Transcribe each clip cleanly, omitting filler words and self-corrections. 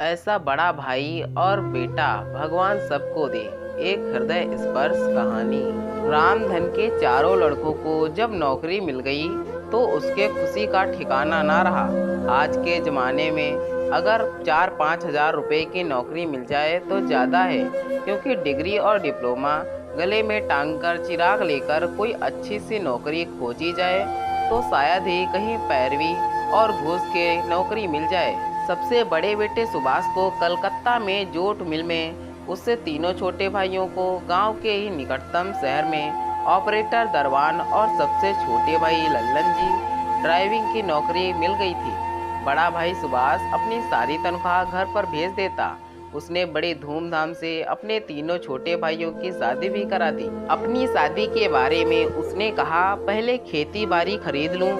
ऐसा बड़ा भाई और बेटा भगवान सबको दे। एक हृदय स्पर्श कहानी। रामधन के चारों लड़कों को जब नौकरी मिल गई तो उसके खुशी का ठिकाना ना रहा। आज के ज़माने में अगर 4-5 हज़ार रुपये की नौकरी मिल जाए तो ज़्यादा है, क्योंकि डिग्री और डिप्लोमा गले में टांग कर चिराग लेकर कोई अच्छी सी नौकरी खोजी जाए तो शायद ही कहीं पैरवी और घूस के नौकरी मिल जाए। सबसे बड़े बेटे सुभाष को कलकत्ता में जोट मिल में, उससे तीनों छोटे भाइयों को गांव के ही निकटतम शहर में ऑपरेटर दरवान और सबसे छोटे भाई लल्लन जी ड्राइविंग की नौकरी मिल गई थी। बड़ा भाई सुभाष अपनी सारी तनख्वाह घर पर भेज देता। उसने बड़ी धूमधाम से अपने तीनों छोटे भाइयों की शादी भी करा दी। अपनी शादी के बारे में उसने कहा, पहले खेती बाड़ी खरीद लूं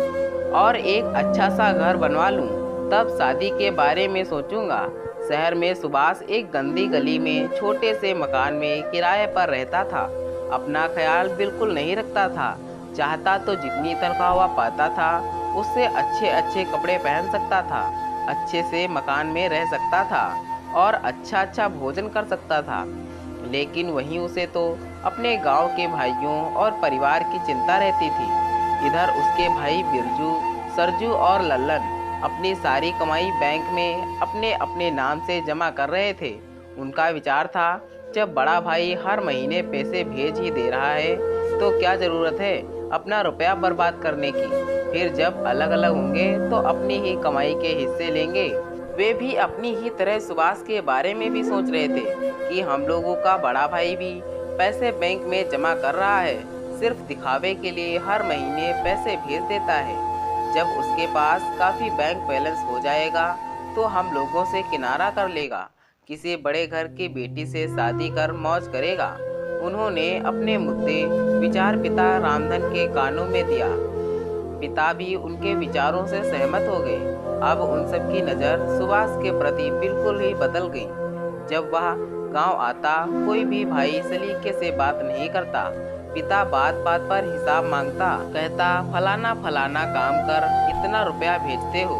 और एक अच्छा सा घर बनवा लूं, तब शादी के बारे में सोचूंगा। शहर में सुभाष एक गंदी गली में छोटे से मकान में किराए पर रहता था। अपना ख्याल बिल्कुल नहीं रखता था। चाहता तो जितनी तनख्वाह वह पाता था उससे अच्छे अच्छे कपड़े पहन सकता था, अच्छे से मकान में रह सकता था और अच्छा अच्छा भोजन कर सकता था। लेकिन वहीं उसे तो अपने गांव के भाइयों और परिवार की चिंता रहती थी। इधर उसके भाई बिरजू, सरजू और लल्लन अपनी सारी कमाई बैंक में अपने अपने नाम से जमा कर रहे थे। उनका विचार था, जब बड़ा भाई हर महीने पैसे भेज ही दे रहा है तो क्या ज़रूरत है अपना रुपया बर्बाद करने की। फिर जब अलग अलग होंगे तो अपनी ही कमाई के हिस्से लेंगे। वे भी अपनी ही तरह सुभाष के बारे में भी सोच रहे थे कि हम लोगों का बड़ा भाई भी पैसे बैंक में जमा कर रहा है, सिर्फ दिखावे के लिए हर महीने पैसे भेज देता है। जब उसके पास काफ़ी बैंक बैलेंस हो जाएगा तो हम लोगों से किनारा कर लेगा, किसी बड़े घर की बेटी से शादी कर मौज करेगा। उन्होंने अपने मुद्दे विचार पिता रामधन के कानों में दिया। पिता भी उनके विचारों से सहमत हो गए। अब उन सब की नज़र सुभाष के प्रति बिल्कुल ही बदल गई। जब वह गांव आता कोई भी भाई सलीके से बात नहीं करता। पिता बात बात पर हिसाब मांगता, कहता फलाना फलाना काम कर इतना रुपया भेजते हो,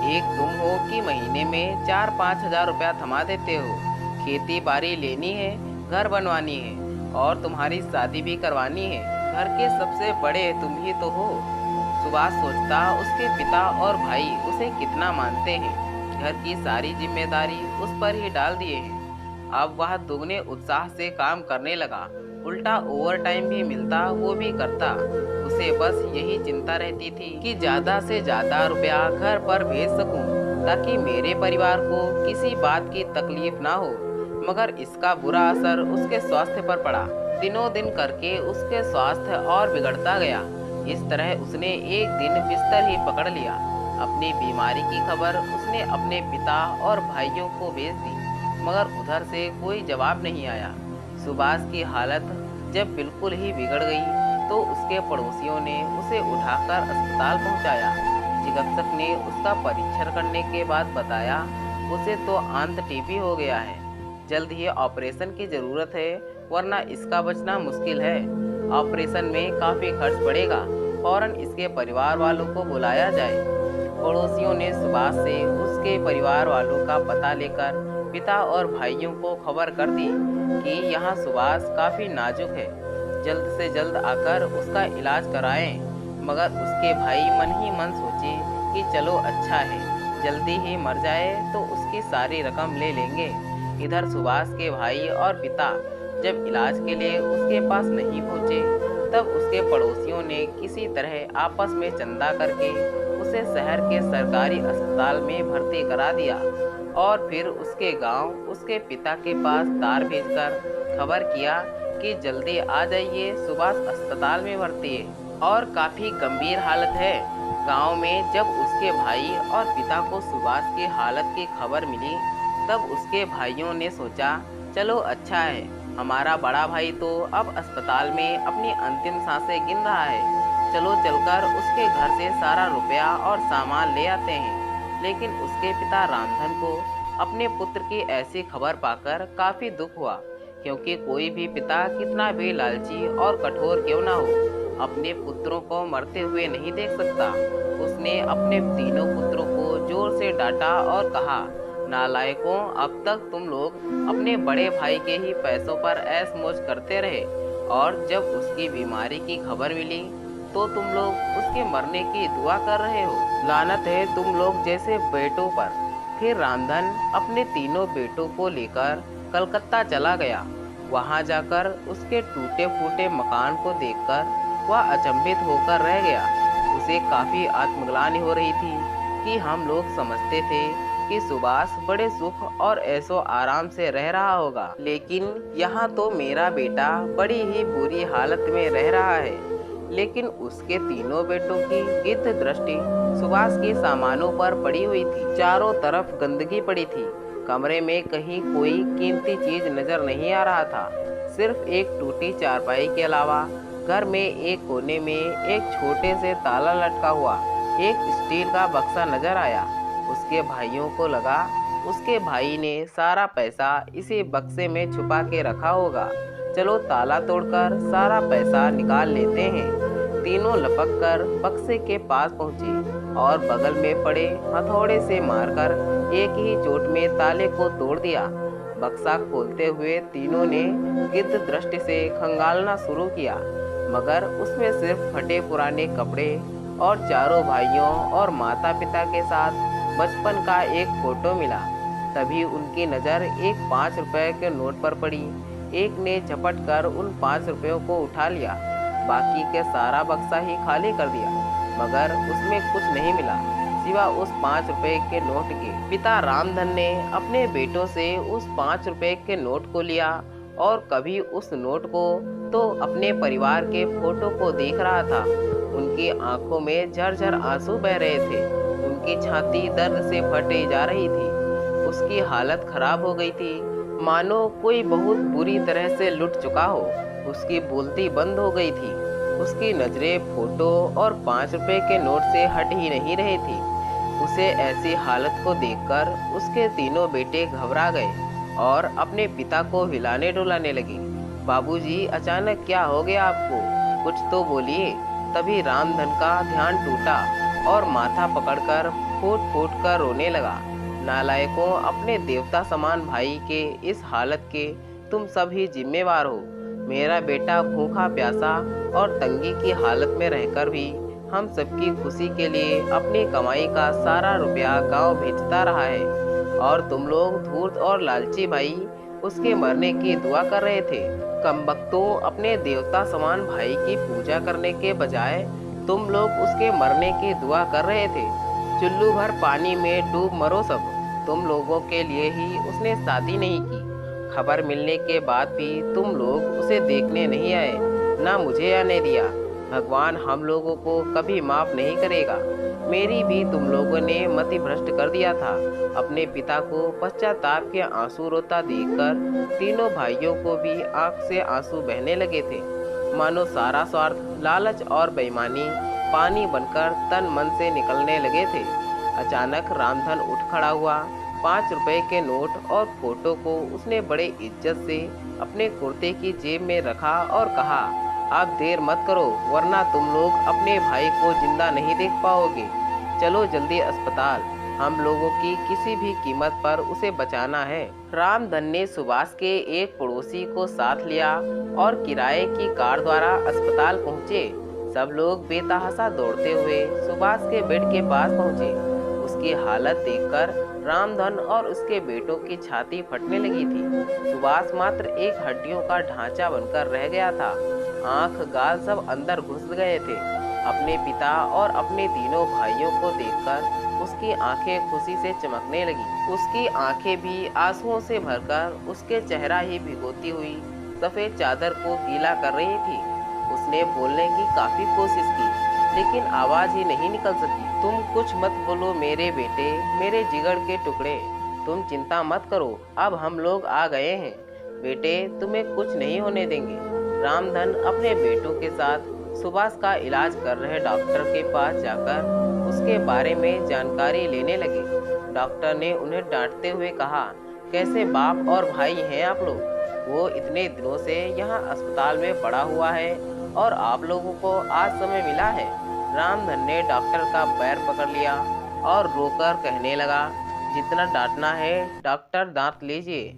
एक तुम हो कि महीने में 4-5 हज़ार रुपया थमा देते हो। खेती बाड़ी लेनी है, घर बनवानी है और तुम्हारी शादी भी करवानी है। घर के सबसे बड़े तुम ही तो हो। सुभाष सोचता उसके पिता और भाई उसे कितना मानते हैं, घर की सारी जिम्मेदारी उस पर ही डाल दिए हैं। अब वह दुगने उत्साह से काम करने लगा, उल्टा ओवर टाइम भी मिलता वो भी करता। उसे बस यही चिंता रहती थी कि ज़्यादा से ज़्यादा रुपया घर पर भेज सकूं, ताकि मेरे परिवार को किसी बात की तकलीफ ना हो। मगर इसका बुरा असर उसके स्वास्थ्य पर पड़ा। दिनों दिन करके उसके स्वास्थ्य और बिगड़ता गया। इस तरह उसने एक दिन बिस्तर ही पकड़ लिया। अपनी बीमारी की खबर उसने अपने पिता और भाइयों को भेज दी, मगर उधर से कोई जवाब नहीं आया। सुभाष की हालत जब बिल्कुल ही बिगड़ गई तो उसके पड़ोसियों ने उसे उठाकर अस्पताल पहुंचाया। चिकित्सक ने उसका परीक्षण करने के बाद बताया, उसे तो अंत टीबी हो गया है। जल्द ही ऑपरेशन की ज़रूरत है, वरना इसका बचना मुश्किल है। ऑपरेशन में काफ़ी खर्च पड़ेगा, फौरन इसके परिवार वालों को बुलाया जाए। पड़ोसियों ने सुभाष से उसके परिवार वालों का पता लेकर पिता और भाइयों को खबर कर दी कि यहाँ सुभाष काफ़ी नाजुक है, जल्द से जल्द आकर उसका इलाज कराएं। मगर उसके भाई मन ही मन सोचे कि चलो अच्छा है, जल्दी ही मर जाए तो उसकी सारी रकम ले लेंगे। इधर सुभाष के भाई और पिता जब इलाज के लिए उसके पास नहीं पहुँचे, तब उसके पड़ोसियों ने किसी तरह आपस में चंदा करके उसे शहर के सरकारी अस्पताल में भर्ती करा दिया और फिर उसके गांव उसके पिता के पास तार भेजकर खबर किया कि जल्दी आ जाइए, सुभाष अस्पताल में भर्ती है और काफ़ी गंभीर हालत है। गांव में जब उसके भाई और पिता को सुभाष की हालत की खबर मिली, तब उसके भाइयों ने सोचा, चलो अच्छा है, हमारा बड़ा भाई तो अब अस्पताल में अपनी अंतिम सांसें गिन रहा है, चलो चलकर उसके घर से सारा रुपया और सामान ले आते हैं। लेकिन उसके पिता रामधन को अपने पुत्र की ऐसी खबर पाकर काफ़ी दुख हुआ, क्योंकि कोई भी पिता कितना भी लालची और कठोर क्यों ना हो, अपने पुत्रों को मरते हुए नहीं देख सकता। उसने अपने तीनों पुत्रों को जोर से डांटा और कहा, नालायकों, अब तक तुम लोग अपने बड़े भाई के ही पैसों पर ऐश मौज करते रहे, और जब उसकी बीमारी की खबर मिली तो तुम लोग उसके मरने की दुआ कर रहे हो। लानत है तुम लोग जैसे बेटों पर। फिर रामधन अपने तीनों बेटों को लेकर कलकत्ता चला गया। वहां जाकर उसके टूटे फूटे मकान को देखकर वह अचंभित होकर रह गया। उसे काफी आत्मग्लानि हो रही थी कि हम लोग समझते थे कि सुभाष बड़े सुख और ऐशो आराम से रह रहा होगा, लेकिन यहाँ तो मेरा बेटा बड़ी ही बुरी हालत में रह रहा है। लेकिन उसके तीनों बेटों की गिद्ध दृष्टि सुभाष के सामानों पर पड़ी हुई थी। चारों तरफ गंदगी पड़ी थी। कमरे में कहीं कोई कीमती चीज नजर नहीं आ रहा था। सिर्फ एक टूटी चारपाई के अलावा घर में एक कोने में एक छोटे से ताला लटका हुआ एक स्टील का बक्सा नजर आया। उसके भाइयों को लगा उसके भाई ने सारा पैसा इसी बक्से में छुपा के रखा होगा। चलो ताला तोड़कर सारा पैसा निकाल लेते हैं। तीनों लपक कर बक्से के पास पहुंचे और बगल में पड़े हथौड़े से मारकर एक ही चोट में ताले को तोड़ दिया। बक्सा खोलते हुए तीनों ने गिद्ध दृष्टि से खंगालना शुरू किया, मगर उसमें सिर्फ फटे पुराने कपड़े और चारों भाइयों और माता पिता के साथ बचपन का एक फोटो मिला। तभी उनकी नज़र एक 5 रुपए के नोट पर पड़ी। एक ने झपट कर उन 5 रुपयों को उठा लिया, बाकी के सारा बक्सा ही खाली कर दिया, मगर उसमें कुछ नहीं मिला सिवा उस 5 रुपए के नोट के। पिता रामधन ने अपने बेटों से उस 5 रुपए के नोट को लिया और कभी उस नोट को तो अपने परिवार के फोटो को देख रहा था। उनकी आंखों में झरझर आंसू बह रहे थे। उनकी छाती दर्द से फटे जा रही थी। उसकी हालत खराब हो गई थी, मानो कोई बहुत बुरी तरह से लुट चुका हो। उसकी बोलती बंद हो गई थी। उसकी नजरें फोटो और 5 रुपए के नोट से हट ही नहीं रही थी। उसे ऐसी हालत को देखकर उसके तीनों बेटे घबरा गए और अपने पिता को हिलाने डुलाने लगे। बाबूजी, अचानक क्या हो गया आपको? कुछ तो बोलिए। तभी रामधन का ध्यान टूटा और माथा पकड़कर फूट फूट कर रोने लगा। नालायकों, अपने देवता समान भाई के इस हालत के तुम सब ही जिम्मेवार हो। मेरा बेटा भूखा प्यासा और तंगी की हालत में रहकर भी हम सबकी खुशी के लिए अपनी कमाई का सारा रुपया गांव भेजता रहा है, और तुम लोग धूर्त और लालची भाई उसके मरने की दुआ कर रहे थे। कमबख्तों, अपने देवता समान भाई की पूजा करने के बजाय तुम लोग उसके मरने की दुआ कर रहे थे। चुल्लू भर पानी में डूब मरो सब। तुम लोगों के लिए ही उसने शादी नहीं की। खबर मिलने के बाद भी तुम लोग उसे देखने नहीं आए, ना मुझे आने दिया। भगवान हम लोगों को कभी माफ नहीं करेगा। मेरी भी तुम लोगों ने मति भ्रष्ट कर दिया था। अपने पिता को पश्चाताप के आंसू रोता देखकर तीनों भाइयों को भी आंख से आंसू बहने लगे थे, मानो सारा स्वार्थ, लालच और बेईमानी पानी बनकर तन मन से निकलने लगे थे। अचानक रामधन उठ खड़ा हुआ। 5 रुपए के नोट और फोटो को उसने बड़े इज्जत से अपने कुर्ते की जेब में रखा और कहा, आप देर मत करो, वरना तुम लोग अपने भाई को जिंदा नहीं देख पाओगे। चलो जल्दी अस्पताल, हम लोगों की किसी भी कीमत पर उसे बचाना है। रामधन ने सुभाष के एक पड़ोसी को साथ लिया और किराए की कार द्वारा अस्पताल पहुंचे। सब लोग बेतहाशा दौड़ते हुए सुभाष के बेड के पास पहुंचे। उसकी हालत देखकर रामधन और उसके बेटों की छाती फटने लगी थी। सुभाष मात्र एक हड्डियों का ढांचा बनकर रह गया था। आंख गाल सब अंदर घुस गए थे। अपने पिता और अपने तीनों भाइयों को देखकर उसकी आंखें खुशी से चमकने लगी। उसकी आंखें भी आंसुओं से भरकर उसके चेहरा ही भिगोती हुई सफेद चादर को गीला कर रही थी। उसने बोलने की काफी कोशिश की, लेकिन आवाज ही नहीं निकल सकी। तुम कुछ मत बोलो मेरे बेटे, मेरे जिगर के टुकड़े, तुम चिंता मत करो, अब हम लोग आ गए हैं। बेटे, तुम्हें कुछ नहीं होने देंगे। रामधन अपने बेटों के साथ सुभाष का इलाज कर रहे डॉक्टर के पास जाकर उसके बारे में जानकारी लेने लगे। डॉक्टर ने उन्हें डांटते हुए कहा, कैसे बाप और भाई हैं आप लोग? वो इतने दिनों से यहाँ अस्पताल में पड़ा हुआ है और आप लोगों को आज समय मिला है। रामधन ने डॉक्टर का पैर पकड़ लिया और रोकर कहने लगा, जितना डांटना है डॉक्टर डांट लीजिए,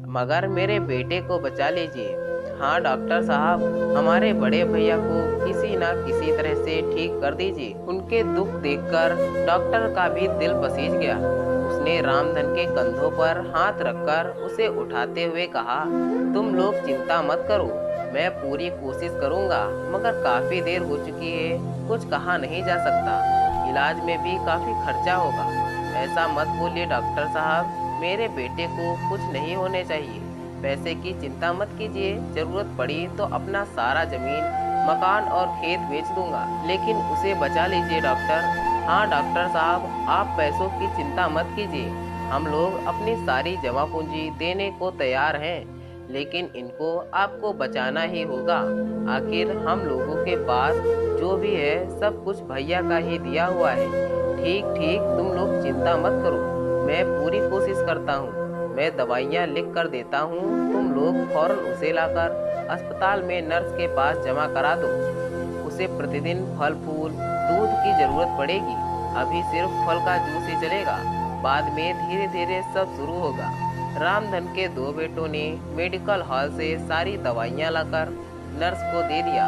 मगर मेरे बेटे को बचा लीजिए। हाँ डॉक्टर साहब, हमारे बड़े भैया को किसी न किसी तरह से ठीक कर दीजिए। उनके दुख देखकर डॉक्टर का भी दिल पसीज गया। उसने रामधन के कंधों पर हाथ रखकर उसे उठाते हुए कहा, तुम लोग चिंता मत करो, मैं पूरी कोशिश करूंगा, मगर काफी देर हो चुकी है, कुछ कहा नहीं जा सकता। इलाज में भी काफी खर्चा होगा। ऐसा मत बोलिए डॉक्टर साहब, मेरे बेटे को कुछ नहीं होने चाहिए। पैसे की चिंता मत कीजिए, जरूरत पड़ी तो अपना सारा जमीन, मकान और खेत बेच दूंगा, लेकिन उसे बचा लीजिए डॉक्टर। हाँ डॉक्टर साहब, आप पैसों की चिंता मत कीजिए, हम लोग अपनी सारी जमा पूंजी देने को तैयार हैं, लेकिन इनको आपको बचाना ही होगा। आखिर हम लोगों के पास जो भी है सब कुछ भैया का ही दिया हुआ है। ठीक ठीक, तुम लोग चिंता मत करो, मैं पूरी कोशिश करता हूँ। मैं दवाइयाँ लिख कर देता हूँ, तुम लोग फौरन उसे लाकर अस्पताल में नर्स के पास जमा करा दो। उसे प्रतिदिन फल फूल दूध की जरूरत पड़ेगी। अभी सिर्फ फल का जूस ही चलेगा, बाद में धीरे धीरे सब शुरू होगा। रामधन के दो बेटों ने मेडिकल हॉल से सारी दवाइयाँ लाकर नर्स को दे दिया।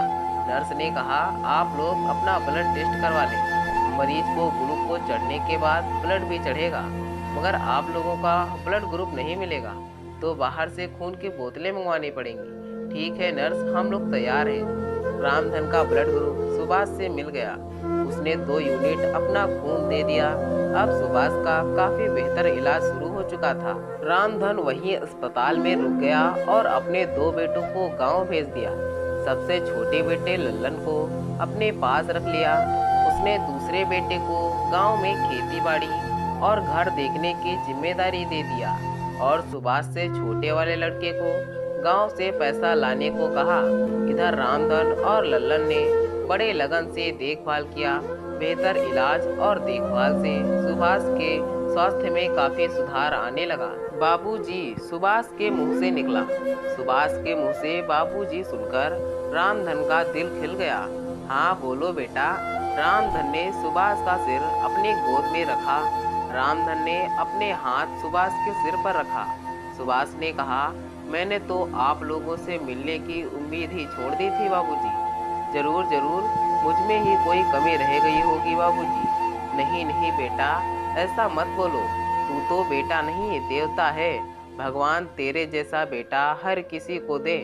नर्स ने कहा, आप लोग अपना ब्लड टेस्ट करवा लें। मरीज को ग्लूकोज चढ़ने के बाद ब्लड भी चढ़ेगा, मगर आप लोगों का ब्लड ग्रुप नहीं मिलेगा तो बाहर से खून की बोतलें मंगवानी पड़ेंगी। ठीक है नर्स, हम लोग तैयार हैं। रामधन का ब्लड ग्रुप सुभाष से मिल गया। उसने 2 यूनिट अपना खून दे दिया। अब सुभाष का काफी बेहतर इलाज शुरू हो चुका था। रामधन वहीं अस्पताल में रुक गया और अपने 2 बेटों को गांव भेज दिया। सबसे छोटे बेटे लल्लन को अपने पास रख लिया। उसने दूसरे बेटे को गांव में खेती बाड़ी और घर देखने की जिम्मेदारी दे दिया और सुभाष से छोटे वाले लड़के को गांव से पैसा लाने को कहा। इधर रामधन और लल्लन ने बड़े लगन से देखभाल किया। बेहतर इलाज और देखभाल से सुभाष के स्वास्थ्य में काफी सुधार आने लगा। बाबूजी, सुभाष के मुंह से निकला। सुभाष के मुंह से बाबूजी सुनकर रामधन का दिल खिल गया। हाँ बोलो बेटा। रामधन ने सुभाष का सिर अपने गोद में रखा। रामधन ने अपने हाथ सुभाष के सिर पर रखा। सुभाष ने कहा, मैंने तो आप लोगों से मिलने की उम्मीद ही छोड़ दी थी बाबूजी। जरूर जरूर मुझ में ही कोई कमी रह गई होगी बाबूजी। नहीं नहीं बेटा, ऐसा मत बोलो, तू तो बेटा नहीं देवता है। भगवान तेरे जैसा बेटा हर किसी को दे।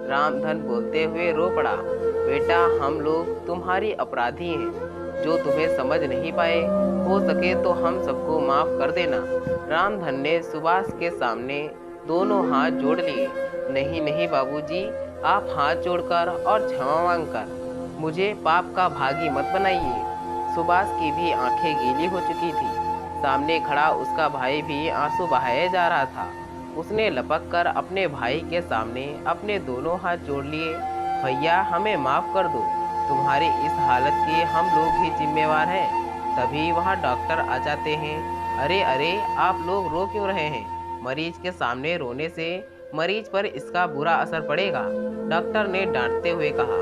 रामधन बोलते हुए रो पड़ा। बेटा, हम लोग तुम्हारी अपराधी हैं जो तुम्हें समझ नहीं पाए। हो सके तो हम सबको माफ कर देना। रामधन ने सुभाष के सामने दोनों हाथ जोड़ लिए। नहीं नहीं बाबूजी, आप हाथ जोड़कर और क्षमा मांगकर मुझे पाप का भागी मत बनाइए। सुभाष की भी आंखें गीली हो चुकी थी। सामने खड़ा उसका भाई भी आंसू बहाए जा रहा था। उसने लपक कर अपने भाई के सामने अपने दोनों हाथ जोड़ लिए। भैया, हमें माफ कर दो, तुम्हारी इस हालत के हम लोग ही जिम्मेवार हैं। तभी वहाँ डॉक्टर आ जाते हैं। अरे अरे, आप लोग रो क्यों रहे हैं? मरीज के सामने रोने से मरीज पर इसका बुरा असर पड़ेगा, डॉक्टर ने डांटते हुए कहा।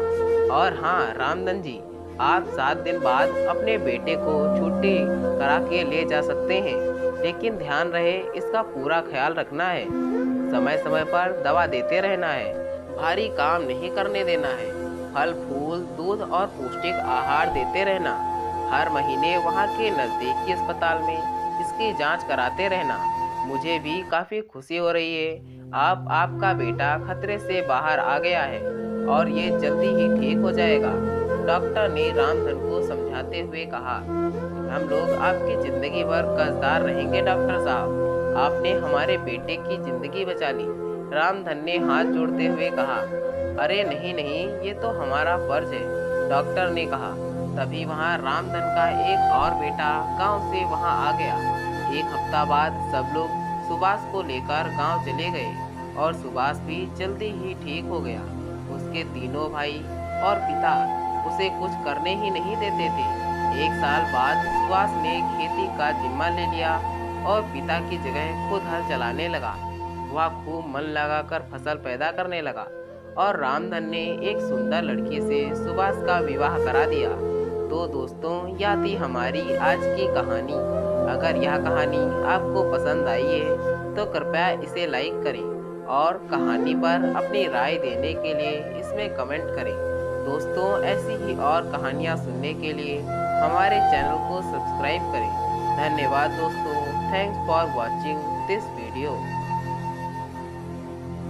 और हाँ रामधन जी, आप 7 दिन बाद अपने बेटे को छुट्टी करा के ले जा सकते हैं, लेकिन ध्यान रहे इसका पूरा ख्याल रखना है। समय समय पर दवा देते रहना है, भारी काम नहीं करने देना है। फल फूल दूध और पौष्टिक आहार देते रहना। हर महीने वहाँ के नज़दीकी अस्पताल में इसकी जांच कराते रहना। मुझे भी काफ़ी खुशी हो रही है। आपका बेटा खतरे से बाहर आ गया है और ये जल्दी ही ठीक हो जाएगा, डॉक्टर ने रामधन को समझाते हुए कहा। हम लोग आपकी ज़िंदगी भर कर्जदार रहेंगे डॉक्टर साहब, आपने हमारे बेटे की ज़िंदगी बचा ली। रामधन ने हाथ जोड़ते हुए कहा। अरे नहीं नहीं, ये तो हमारा फर्ज है, डॉक्टर ने कहा। तभी वहाँ रामधन का एक और बेटा गांव से वहाँ आ गया। एक हफ्ता बाद सब लोग सुभाष को लेकर गांव चले गए और सुभाष भी जल्दी ही ठीक हो गया। उसके तीनों भाई और पिता उसे कुछ करने ही नहीं देते थे। 1 साल बाद सुभाष ने खेती का जिम्मा ले लिया और पिता की जगह खुद हल चलाने लगा। वह खूब मन लगाकर फसल पैदा करने लगा और रामधन ने एक सुंदर लड़की से सुभाष का विवाह करा दिया। तो दोस्तों, यह थी हमारी आज की कहानी। अगर यह कहानी आपको पसंद आई है तो कृपया इसे लाइक करें और कहानी पर अपनी राय देने के लिए इसमें कमेंट करें। दोस्तों, ऐसी ही और कहानियाँ सुनने के लिए हमारे चैनल को सब्सक्राइब करें। धन्यवाद दोस्तों। Thanks for watching this video.